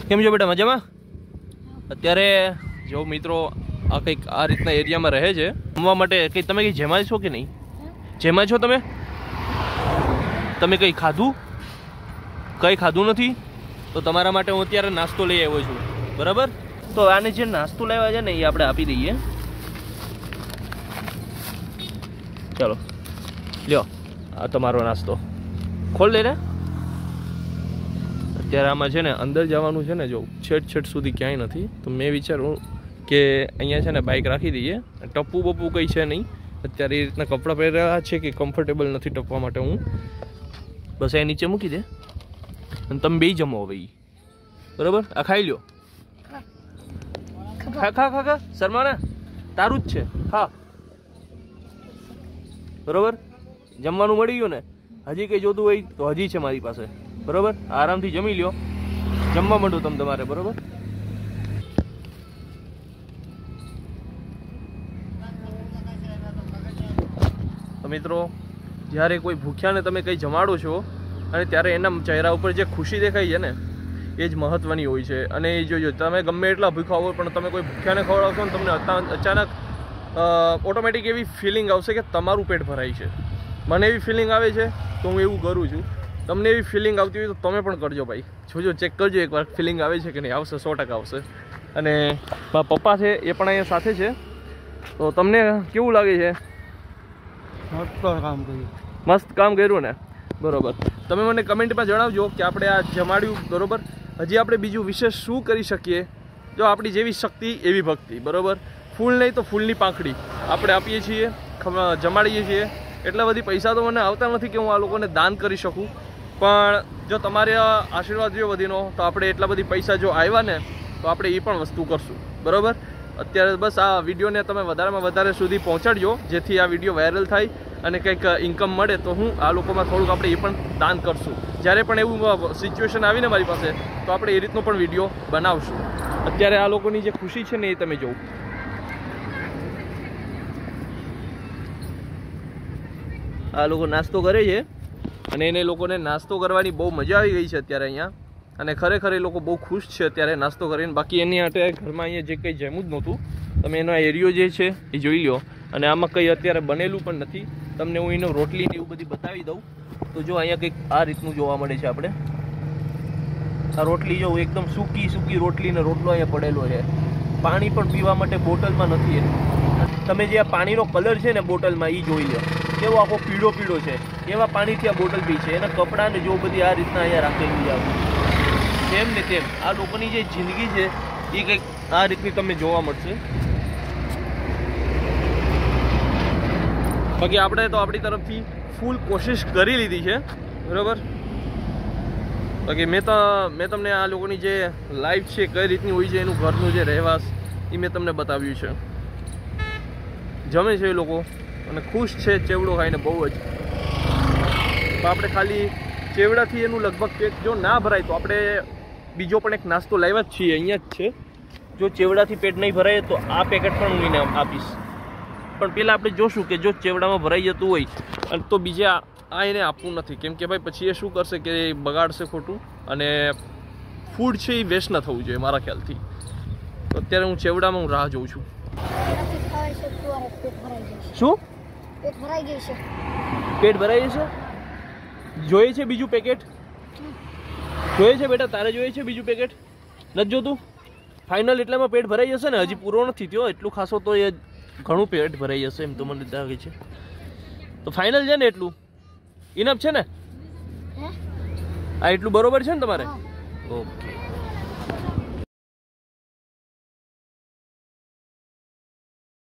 કેમ છો બેટા, મજામાં? અત્યારે જો મિત્રો આ કંઈક આ રીતના એરિયામાં રહે છે. જમવા માટે કંઈ તમે કંઈ જેમાં છો કે નહીં? જેમાં છો તમે? તમે કંઈ ખાધું? કંઈ ખાધું નથી? તો તમારા માટે હું અત્યારે નાસ્તો લઈ આવ્યો છું, બરાબર? તો આને જે નાસ્તો લેવા છે ને એ આપણે આપી દઈએ. ચાલો લ્યો, આ તમારો નાસ્તો ખોલ દે ને. અત્યારે આમાં છે ને અંદર જવાનું છે ને, જો છેટ સુધી ક્યાંય નથી. તો મેં વિચાર્યું કે અહીંયા છે ને બાઇક રાખી દઈએ. ટપ્પુ બપ્પુ કંઈ છે નહીં અત્યારે, એ રીતના કપડાં પહેરેલા છે કે કમ્ફર્ટેબલ નથી ટપવા માટે. હું બસ એ નીચે મૂકી દે અને તમે બે જમો હવે, બરાબર? આ ખાઈ લ્યો. ખા ખા ખા ખા શર્માના, તારું જ છે, હા બરોબર. જમવાનું મળી ગયું ને? હજી કંઈ જોતું હોય તો હજી છે મારી પાસે, બરોબર? આરામથી જમી લ્યો, જમવા માંડો તમે તમારે, બરોબર? તો મિત્રો, જ્યારે કોઈ ભૂખ્યાને તમે કંઈ જમાડો છો અને ત્યારે એના ચહેરા ઉપર જે ખુશી દેખાય છે ને, એ જ મહત્વની હોય છે. અને એ જોજો, તમે ગમે એટલા ભૂખ્યા હોય પણ તમે કોઈ ભૂખ્યાને ખવડાવશો ને, તમને અચાનક ઓટોમેટિક એવી ફિલિંગ આવશે કે તમારું પેટ ભરાય છે. મને એવી ફિલિંગ આવે છે તો હું એવું કરું છું. તમને એવી ફિલિંગ આવતી હોય તો તમે પણ કરજો ભાઈ. જોજો, ચેક કરજો એકવાર ફિલિંગ આવે છે કે નહીં. આવશે, 100% આવશે. અને મારા પપ્પા છે એ પણ અહીંયા સાથે છે. તો તમને કેવું લાગે છે? મસ્ત કામ કર્યું ને, બરોબર? તમે મને કમેન્ટમાં જણાવજો કે આપણે આ જમાડ્યું, બરોબર? હજી આપણે બીજું વિશેષ શું કરી શકીએ? જો આપણી જેવી શક્તિ એવી ભક્તિ, બરોબર? ફૂલ નહીં તો ફૂલની પાંખડી આપણે આપીએ છીએ, જમાડીએ છીએ. એટલા બધી પૈસા તો મને આવતા નથી કે હું આ લોકોને દાન કરી શકું, પણ જો તમારે આશીર્વાદ જો વધીનો તો આપણે એટલા બધી પૈસા જો આવ્યા ને તો આપણે એ પણ વસ્તુ કરશું, બરોબર? અત્યારે બસ આ વિડીયોને તમે વધારેમાં વધારે સુધી પહોંચાડજો, જેથી આ વિડીયો વાયરલ થાય અને કંઈક ઇન્કમ મળે તો હું આ લોકોમાં થોડુંક આપણે એ પણ દાન કરશું. જ્યારે પણ એવું સિચ્યુએશન આવીને મારી પાસે તો આપણે એ રીતનો પણ વિડીયો બનાવશું. અત્યારે આ લોકોની જે ખુશી છે ને એ તમે જોવો. આ લોકો નાસ્તો કરે છે અને એને લોકોને નાસ્તો કરવાની બહુ મજા આવી ગઈ છે અત્યારે અહીંયા. અને ખરેખર એ લોકો બહુ ખુશ છે અત્યારે નાસ્તો કરીને. બાકી એની માટે ઘરમાં અહીંયા જે કંઈ જમ્યું જ નહોતું. તમે એનો એરિયો જે છે એ જોઈ લો. અને આમાં કંઈ અત્યારે બનેલું પણ નથી. તમને હું એનો રોટલી ને એવું બધી બતાવી દઉં તો જો અહીંયા કંઈક આ રીતનું જોવા મળે છે. આપણે આ રોટલી જો એકદમ સૂકી રોટલી ને રોટલો અહીંયા પડેલો છે. પાણી પણ પીવા માટે બોટલમાં નથી. તમે જે આ પાણીનો કલર છે ને બોટલમાં એ જોઈ લો, કેવો આખો પીળો છે. એવા પાણીથી આ બોટલ પી છે. એના કપડાં ને જો બધી આ રીતના અહીંયા રાખેલું છે. તેમ ને તેમ આ લોકોની જે જિંદગી છે એ કંઈક આ રીતની તમને જોવા મળશે. બાકી આપણે તો આપણી તરફથી ફૂલ કોશિશ કરી લીધી છે, બરાબર? બાકી મેં તમને આ લોકોની જે લાઈફ છે કઈ રીતની હોય છે, એનું ઘરનું જે રહેવાસ એ મેં તમને બતાવ્યું છે. જમે છે એ લોકો અને ખુશ છે ચેવડો ખાઈને બહુ જ. તો આપણે ખાલી ચેવડાથી એનું લગભગ પેટ જો ના ભરાય તો આપણે બીજો પણ એક નાસ્તો લાવ્યા જ છીએ, અહીંયા જ છે. જો ચેવડાથી પેટ નહીં ભરાય તો આ પેકેટ પણ હું એને આપીશ. પણ પહેલાં આપણે જોશું કે જો ચેવડામાં ભરાઈ જતું હોય તો બીજા આ એને આપવું નથી. કેમ કે ભાઈ પછી એ શું કરશે કે બગાડશે ખોટું, અને ફૂડ છે એ વેસ્ટ ન થવું જોઈએ મારા ખ્યાલથી. તો અત્યારે હું ચેવડામાં હું રાહ જોઉં છું. શું પેટ ભરાઈ જશે? જોઈએ છે બીજું પેકેટ? જોઈએ છે બેટા, તારે જોઈએ છે બીજું પેકેટ? નથી જોતું? ફાઇનલ એટલામાં પેટ ભરાઈ જશે ને? હજી પૂરો નથી થયો. એટલું ખાસો તો એ ઘણું પેટ ભરાઈ જશે એમ તો મને લાગે છે. તો ફાઇનલ છે ને એટલું ઇનફ છે ને? આ એટલું બરોબર છે ને તમારે? ઓકે.